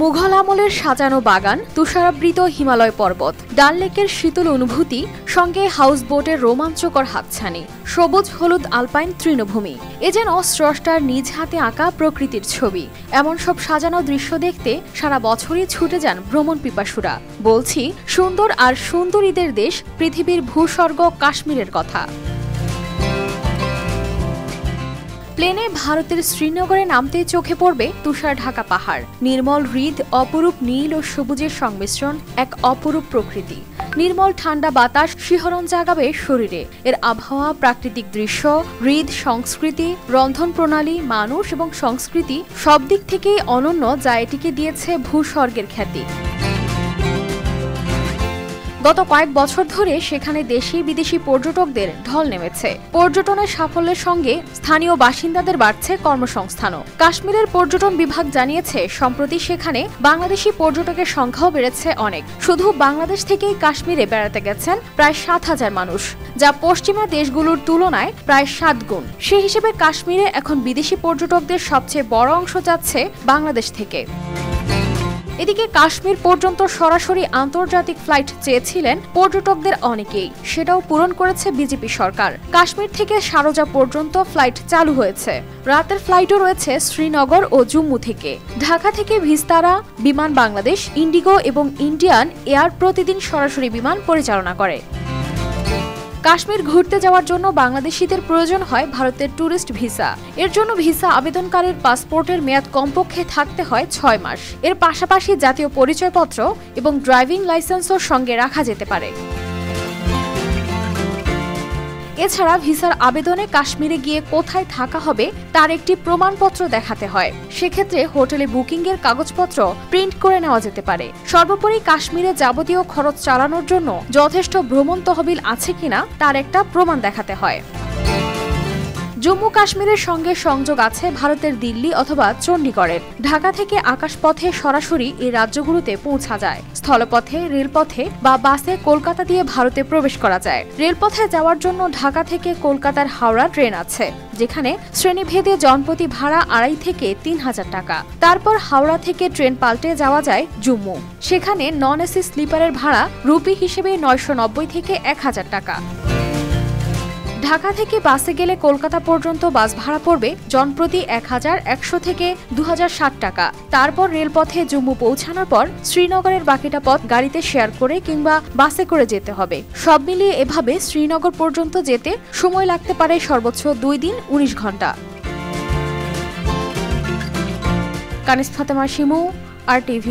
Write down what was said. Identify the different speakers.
Speaker 1: মুঘল আমলের সাজানো বাগান, তুষারাবৃত হিমালয় পর্বত, ডাল লেকের শীতল অনুভূতি, সঙ্গে হাউসবোটের রোমাঞ্চকর হাতছানি, সবুজ হলুদ আলপাইন তৃণভূমি, এ যেন স্রষ্টার নিজ হাতে আঁকা প্রকৃতির ছবি। এমন সব সাজানো দৃশ্য দেখতে সারা বছরই ছুটে যান ভ্রমণ পিপাসুরা। বলছি সুন্দর আর সুন্দরীদের দেশ, পৃথিবীর ভূস্বর্গ কাশ্মীরের কথা। প্লেনে ভারতের শ্রীনগরে নামতেই চোখে পড়বে তুষার ঢাকা পাহাড়, নির্মল হ্রদ, অপরূপ নীল ও সবুজের সংমিশ্রণ, এক অপরূপ প্রকৃতি। নির্মল ঠান্ডা বাতাস শিহরণ জাগাবে শরীরে। এর আবহাওয়া, প্রাকৃতিক দৃশ্য, হ্রদ, সংস্কৃতি, রন্ধন প্রণালী, মানুষ এবং সংস্কৃতি সব দিক থেকেই অনন্য, যা এটিকে দিয়েছে ভূস্বর্গের খ্যাতি। গত কয়েক বছর ধরে সেখানে দেশি বিদেশি পর্যটকদের ঢল নেমেছে। পর্যটনের সাফল্যের সঙ্গে স্থানীয় বাসিন্দাদের বাড়ছে কর্মসংস্থানও। কাশ্মীরের পর্যটন বিভাগ জানিয়েছে, সম্প্রতি সেখানে বাংলাদেশি পর্যটকের সংখ্যাও বেড়েছে অনেক। শুধু বাংলাদেশ থেকেই কাশ্মীরে বেড়াতে গেছেন প্রায় ৭,০০০ মানুষ, যা পশ্চিমা দেশগুলোর তুলনায় প্রায় ৭ গুণ। সে হিসেবে কাশ্মীরে এখন বিদেশি পর্যটকদের সবচেয়ে বড় অংশ যাচ্ছে বাংলাদেশ থেকে। এদিকে কাশ্মীর পর্যন্ত সরাসরি আন্তর্জাতিক ফ্লাইট চেয়েছিলেন পর্যটকদের অনেকেই, সেটাও পূরণ করেছে বিজেপি সরকার। কাশ্মীর থেকে শারজা পর্যন্ত ফ্লাইট চালু হয়েছে। রাতের ফ্লাইটও রয়েছে শ্রীনগর ও জম্মু থেকে। ঢাকা থেকে ভিস্তারা বিমান বাংলাদেশ, ইন্ডিগো এবং ইন্ডিয়ান এয়ার প্রতিদিন সরাসরি বিমান পরিচালনা করে। কাশ্মীর ঘুরতে যাওয়ার জন্য বাংলাদেশিদের প্রয়োজন হয় ভারতের ট্যুরিস্ট ভিসা। এর জন্য ভিসা আবেদনকারীর পাসপোর্টের মেয়াদ কমপক্ষে থাকতে হয় ৬ মাস। এর পাশাপাশি জাতীয় পরিচয়পত্র এবং ড্রাইভিং লাইসেন্সও সঙ্গে রাখা যেতে পারে। এছাড়া ভিসার আবেদনে কাশ্মীরে গিয়ে কোথায় থাকা হবে তার একটি প্রমাণপত্র দেখাতে হয়। সেক্ষেত্রে হোটেলে বুকিংয়ের কাগজপত্র প্রিন্ট করে নেওয়া যেতে পারে। সর্বোপরি কাশ্মীরে যাবতীয় খরচ চালানোর জন্য যথেষ্ট ভ্রমণ তহবিল আছে কিনা তার একটা প্রমাণ দেখাতে হয়। জম্মু কাশ্মীরের সঙ্গে সংযোগ আছে ভারতের দিল্লি অথবা চণ্ডীগড়ের। ঢাকা থেকে আকাশপথে সরাসরি এই রাজ্যগুলোতে পৌঁছা যায়। স্থলপথে, রেলপথে বা বাসে কলকাতা দিয়ে ভারতে প্রবেশ করা যায়। রেলপথে যাওয়ার জন্য ঢাকা থেকে কলকাতার হাওড়া ট্রেন আছে, যেখানে শ্রেণীভেদে জনপ্রতি ভাড়া ২,৫০০ থেকে ৩,০০০ টাকা। তারপর হাওড়া থেকে ট্রেন পাল্টে যাওয়া যায় জম্মু। সেখানে নন এসি স্লিপারের ভাড়া রুপি হিসেবে ৯৯০ থেকে ১,০০০ টাকা। ঢাকা থেকে বাসে গেলে কলকাতা পর্যন্ত বাস ভাড়া পড়বে জনপ্রতি ১,১০০ থেকে ২,০৬০ টাকা। তারপর রেলপথে জম্মু পৌঁছানোর পর শ্রীনগরের বাকিটা পথ গাড়িতে শেয়ার করে কিংবা বাসে করে যেতে হবে। সব মিলিয়ে এভাবে শ্রীনগর পর্যন্ত যেতে সময় লাগতে পারে সর্বোচ্চ ২ দিন ১৯ ঘন্টা। কানিজ ফাতেমা শিমু, RTV।